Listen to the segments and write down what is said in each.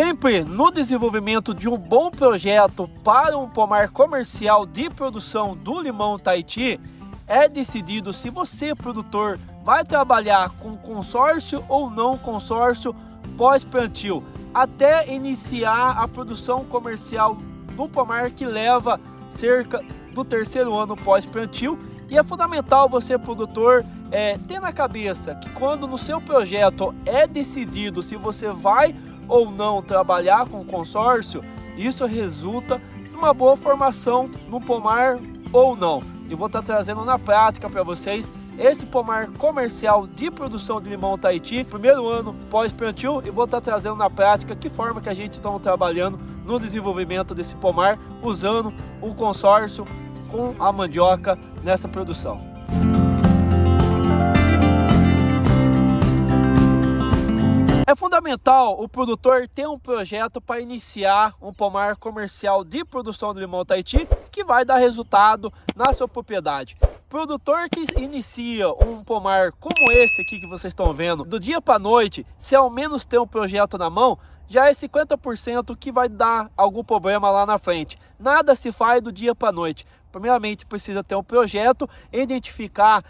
Sempre no desenvolvimento de um bom projeto para um pomar comercial de produção do limão Tahiti, é decidido se você, produtor, vai trabalhar com consórcio ou não consórcio pós-plantio, até iniciar a produção comercial do pomar, que leva cerca do 3º ano pós-plantio. E é fundamental você, produtor, ter na cabeça que quando no seu projeto é decidido se você vai ou não trabalhar com consórcio, isso resulta numa boa formação no pomar ou não. E vou estar trazendo na prática para vocês esse pomar comercial de produção de limão Tahiti, 1º ano pós-plantio, e vou estar trazendo na prática que forma que a gente está trabalhando no desenvolvimento desse pomar, usando o consórcio com a mandioca nessa produção. É fundamental o produtor ter um projeto para iniciar um pomar comercial de produção de limão Tahiti que vai dar resultado na sua propriedade. Produtor que inicia um pomar como esse aqui que vocês estão vendo, do dia para a noite, se ao menos ter um projeto na mão, já é 50% que vai dar algum problema lá na frente. Nada se faz do dia para a noite. Primeiramente, precisa ter um projeto, identificar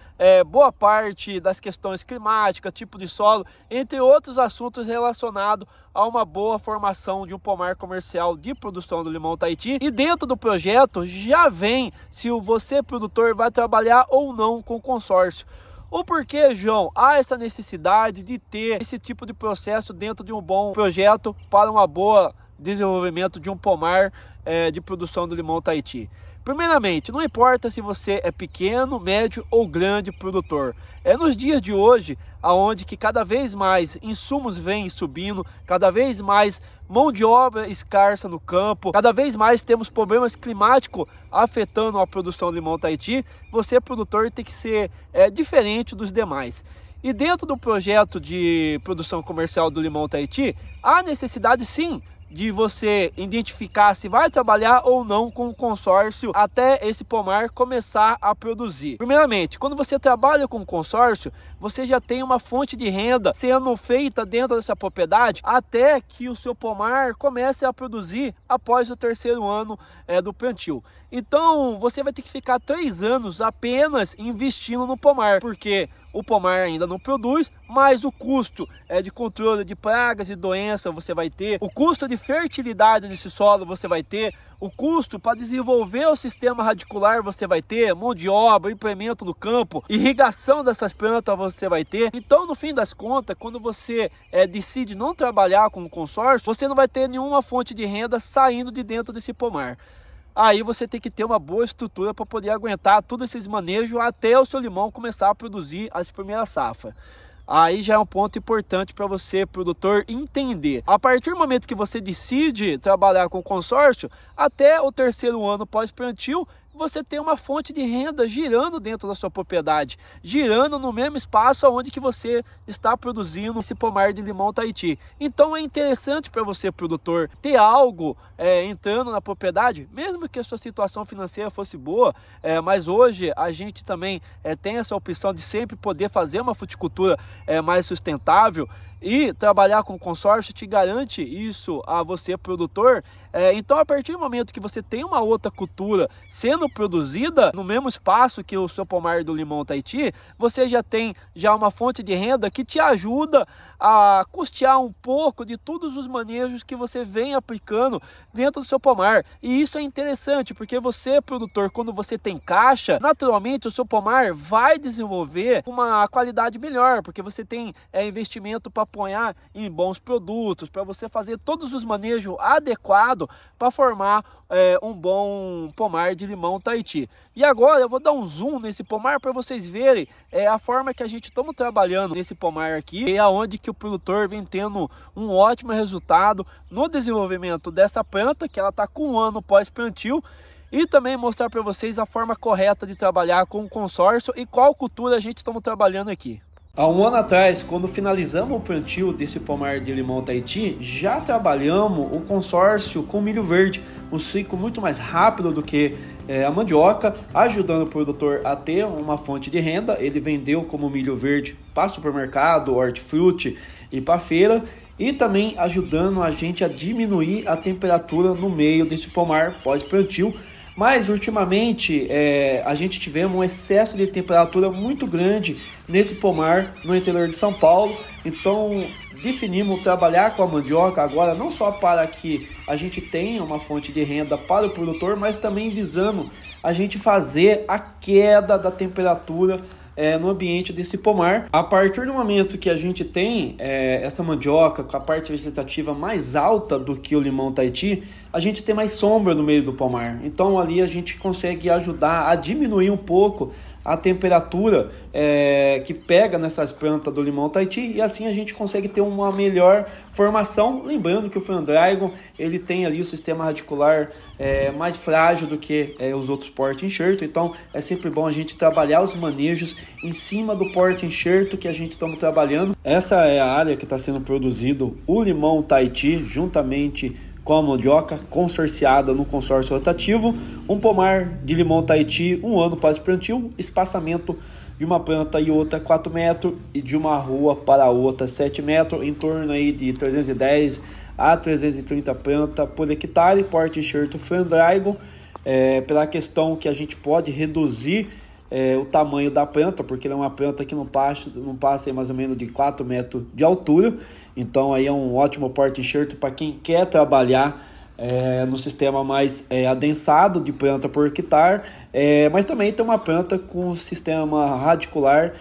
boa parte das questões climáticas, tipo de solo, entre outros assuntos relacionados a uma boa formação de um pomar comercial de produção do limão Tahiti. E dentro do projeto já vem se você, produtor, vai trabalhar ou não com consórcio. O porquê, João, há essa necessidade de ter esse tipo de processo dentro de um bom projeto para uma boa desenvolvimento de um pomar de produção do limão Tahiti? Primeiramente, não importa se você é pequeno, médio ou grande produtor. É nos dias de hoje, aonde que cada vez mais insumos vêm subindo, cada vez mais mão de obra escassa no campo, cada vez mais temos problemas climáticos afetando a produção de limão Tahiti, você, produtor, tem que ser diferente dos demais. E dentro do projeto de produção comercial do limão Tahiti, há necessidade sim de você identificar se vai trabalhar ou não com o consórcio até esse pomar começar a produzir. Primeiramente, quando você trabalha com consórcio, você já tem uma fonte de renda sendo feita dentro dessa propriedade até que o seu pomar comece a produzir após o 3º ano do plantio. Então, você vai ter que ficar 3 anos apenas investindo no pomar, porque o pomar ainda não produz, mas o custo de controle de pragas e doenças você vai ter, o custo de fertilidade desse solo você vai ter, o custo para desenvolver o sistema radicular você vai ter, mão de obra, implemento no campo, irrigação dessas plantas você vai ter. Então, no fim das contas, quando você decide não trabalhar com o consórcio, você não vai ter nenhuma fonte de renda saindo de dentro desse pomar. Aí você tem que ter uma boa estrutura para poder aguentar todos esses manejos até o seu limão começar a produzir as primeiras safras. Aí já é um ponto importante para você, produtor, entender. A partir do momento que você decide trabalhar com consórcio, até o 3º ano pós-plantio, você tem uma fonte de renda girando dentro da sua propriedade, girando no mesmo espaço onde que você está produzindo esse pomar de limão Tahiti. Então é interessante para você, produtor, ter algo entrando na propriedade, mesmo que a sua situação financeira fosse boa, mas hoje a gente também tem essa opção de sempre poder fazer uma fruticultura mais sustentável. E trabalhar com consórcio te garante isso a você, produtor. Então, a partir do momento que você tem uma outra cultura sendo produzida no mesmo espaço que o seu pomar do limão Tahiti, você já tem uma fonte de renda que te ajuda a custear um pouco de todos os manejos que você vem aplicando dentro do seu pomar. E isso é interessante, porque você, produtor, quando você tem caixa, naturalmente o seu pomar vai desenvolver uma qualidade melhor, porque você tem investimento para apoiar em bons produtos, para você fazer todos os manejos adequados para formar um bom pomar de limão Tahiti. E agora eu vou dar um zoom nesse pomar para vocês verem a forma que a gente está trabalhando nesse pomar aqui, e aonde que o produtor vem tendo um ótimo resultado no desenvolvimento dessa planta, que ela está com 1 ano pós-plantio, e também mostrar para vocês a forma correta de trabalhar com o consórcio e qual cultura a gente está trabalhando aqui. Há 1 ano atrás, quando finalizamos o plantio desse pomar de limão Tahiti, já trabalhamos o consórcio com milho verde, um ciclo muito mais rápido do que a mandioca, ajudando o produtor a ter uma fonte de renda. Ele vendeu como milho verde para supermercado, hortifruti e para feira. e também ajudando a gente a diminuir a temperatura no meio desse pomar pós-plantio. Mas ultimamente a gente tivemos um excesso de temperatura muito grande nesse pomar no interior de São Paulo, então definimos trabalhar com a mandioca agora não só para que a gente tenha uma fonte de renda para o produtor, mas também visando a gente fazer a queda da temperatura no ambiente desse pomar. A partir do momento que a gente tem essa mandioca com a parte vegetativa mais alta do que o limão Tahiti, a gente tem mais sombra no meio do pomar. Então ali a gente consegue ajudar a diminuir um pouco a temperatura que pega nessas plantas do limão Tahiti, e assim a gente consegue ter uma melhor formação. Lembrando que o Fandragon ele tem ali o sistema radicular mais frágil do que os outros porta-enxerto, então é sempre bom a gente trabalhar os manejos em cima do porta-enxerto que a gente está trabalhando. Essa é a área que está sendo produzido o limão Tahiti juntamente com a mandioca consorciada no consórcio rotativo, um pomar de limão Tahiti, 1 ano pós-plantio, espaçamento de uma planta e outra 4 metros e de uma rua para outra 7 metros, em torno aí de 310 a 330 plantas por hectare, porta-enxerto Fandragon, pela questão que a gente pode reduzir o tamanho da planta, porque ela é uma planta que não passa mais ou menos de 4 metros de altura, então aí é um ótimo porta-enxerto para quem quer trabalhar no sistema mais adensado de planta por hectare, mas também tem uma planta com sistema radicular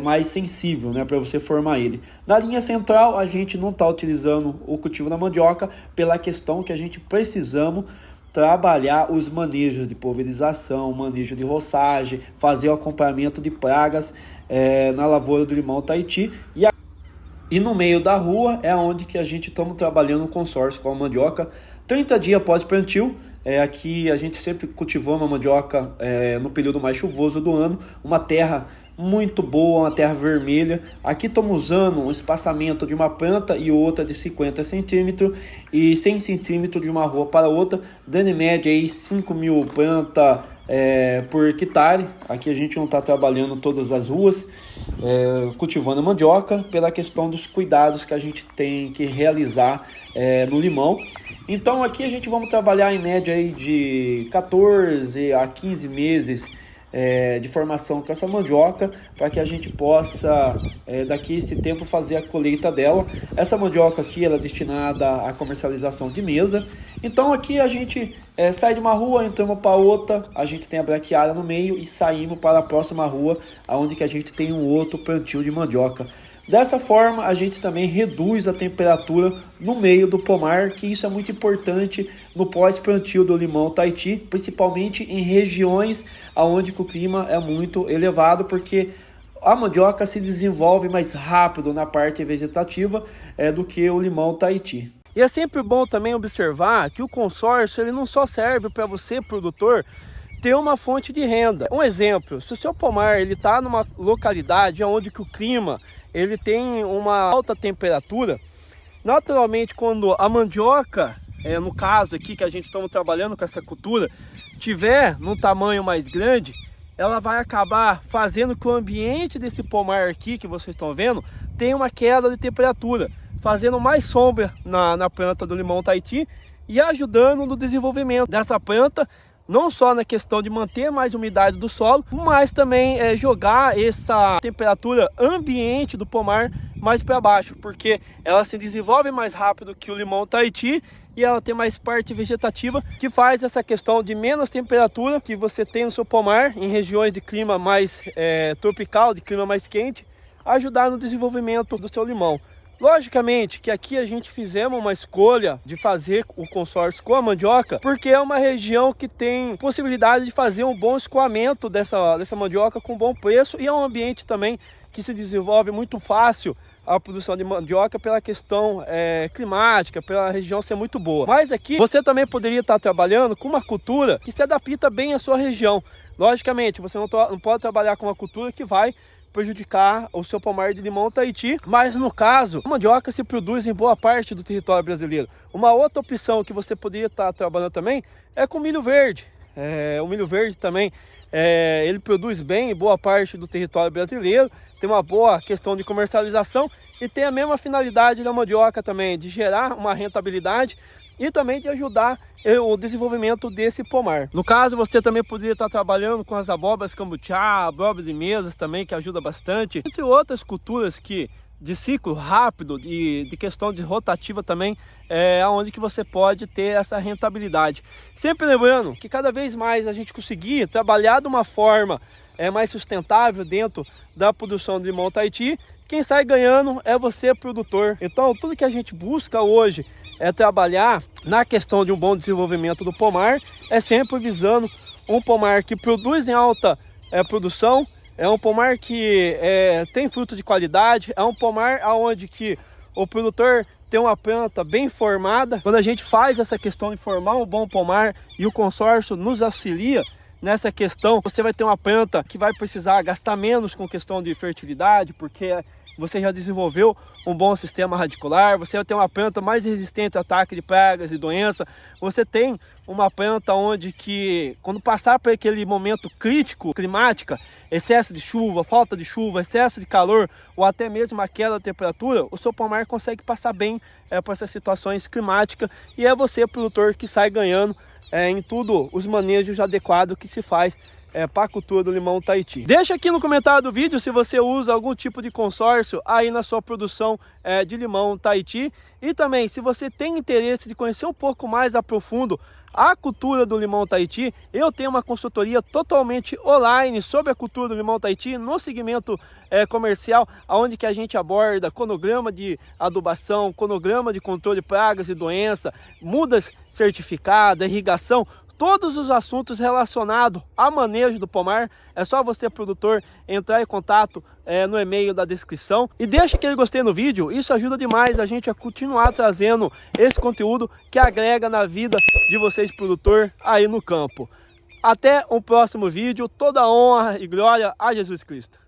mais sensível, né, para você formar ele. Na linha central a gente não está utilizando o cultivo da mandioca pela questão que a gente precisamos trabalhar os manejos de pulverização, manejo de roçagem, fazer o acompanhamento de pragas na lavoura do limão Tahiti. E no meio da rua é onde que a gente estamos trabalhando um consórcio com a mandioca 30 dias após plantio. Aqui a gente sempre cultivou uma mandioca no período mais chuvoso do ano, uma terra muito boa, uma terra vermelha. Aqui estamos usando um espaçamento de uma planta e outra de 50 centímetros e 100 centímetros de uma rua para outra, dando em média aí 5.000 plantas por hectare. Aqui a gente não está trabalhando todas as ruas, cultivando a mandioca pela questão dos cuidados que a gente tem que realizar no limão. Então aqui a gente vamos trabalhar em média aí de 14 a 15 meses de formação com essa mandioca, para que a gente possa daqui a esse tempo fazer a colheita dela. Essa mandioca aqui ela é destinada à comercialização de mesa. Então aqui a gente sai de uma rua, entramos para outra, a gente tem a braquiária no meio e saímos para a próxima rua, onde que a gente tem um outro plantio de mandioca. Dessa forma, a gente também reduz a temperatura no meio do pomar, que isso é muito importante no pós-plantio do limão Tahiti, principalmente em regiões onde o clima é muito elevado, porque a mandioca se desenvolve mais rápido na parte vegetativa do que o limão Tahiti. E é sempre bom também observar que o consórcio ele não só serve para você, produtor, ter uma fonte de renda. Um exemplo, se o seu pomar ele está numa localidade onde que o clima ele tem uma alta temperatura, naturalmente quando a mandioca, no caso aqui que a gente está trabalhando com essa cultura, tiver num tamanho mais grande, ela vai acabar fazendo que o ambiente desse pomar aqui que vocês estão vendo tenha uma queda de temperatura, fazendo mais sombra na planta do limão Tahiti e ajudando no desenvolvimento dessa planta, não só na questão de manter mais umidade do solo, mas também jogar essa temperatura ambiente do pomar mais para baixo, porque ela se desenvolve mais rápido que o limão Tahiti e ela tem mais parte vegetativa, que faz essa questão de menos temperatura que você tem no seu pomar em regiões de clima mais tropical, de clima mais quente, ajudar no desenvolvimento do seu limão. Logicamente que aqui a gente fizemos uma escolha de fazer o consórcio com a mandioca, porque é uma região que tem possibilidade de fazer um bom escoamento dessa mandioca com bom preço, e é um ambiente também que se desenvolve muito fácil a produção de mandioca pela questão climática, pela região ser muito boa. Mas aqui você também poderia estar trabalhando com uma cultura que se adapta bem à sua região. Logicamente, você não pode trabalhar com uma cultura que vai prejudicar o seu pomar de limão Tahiti, mas no caso, a mandioca se produz em boa parte do território brasileiro. Uma outra opção que você poderia estar trabalhando também é com milho verde. O milho verde também, ele produz bem em boa parte do território brasileiro, tem uma boa questão de comercialização e tem a mesma finalidade da mandioca também, de gerar uma rentabilidade e também de ajudar o desenvolvimento desse pomar. No caso, você também poderia estar trabalhando com as abóboras cambuchá, abóboras de mesas também, que ajuda bastante, entre outras culturas que de ciclo rápido e de questão de rotativa também, onde que você pode ter essa rentabilidade. Sempre lembrando que cada vez mais a gente conseguir trabalhar de uma forma mais sustentável dentro da produção de limão Tahiti, quem sai ganhando é você, produtor. Então, tudo que a gente busca hoje é trabalhar na questão de um bom desenvolvimento do pomar, sempre visando um pomar que produz em alta produção, é um pomar que tem fruto de qualidade, é um pomar onde que o produtor tem uma planta bem formada. Quando a gente faz essa questão de formar um bom pomar e o consórcio nos auxilia nessa questão, você vai ter uma planta que vai precisar gastar menos com questão de fertilidade, porque você já desenvolveu um bom sistema radicular, você vai ter uma planta mais resistente a ataque de pragas e doenças, você tem uma planta onde que, quando passar por aquele momento crítico, climática, excesso de chuva, falta de chuva, excesso de calor ou até mesmo a queda da temperatura, o seu pomar consegue passar bem por essas situações climáticas e é você, produtor, que sai ganhando em tudo os manejos adequados que se faz para a cultura do limão Tahiti. Deixa aqui no comentário do vídeo se você usa algum tipo de consórcio aí na sua produção de limão Tahiti. E também, se você tem interesse de conhecer um pouco mais a profundo a cultura do limão Tahiti, eu tenho uma consultoria totalmente online sobre a cultura do limão Tahiti no segmento comercial, onde que a gente aborda cronograma de adubação, cronograma de controle de pragas e doenças, mudas certificadas, irrigação, todos os assuntos relacionados a manejo do pomar. É só você, produtor, entrar em contato no e-mail da descrição e deixa aquele gostei no vídeo. Isso ajuda demais a gente a continuar trazendo esse conteúdo que agrega na vida de vocês, produtor, aí no campo. Até o próximo vídeo. Toda honra e glória a Jesus Cristo.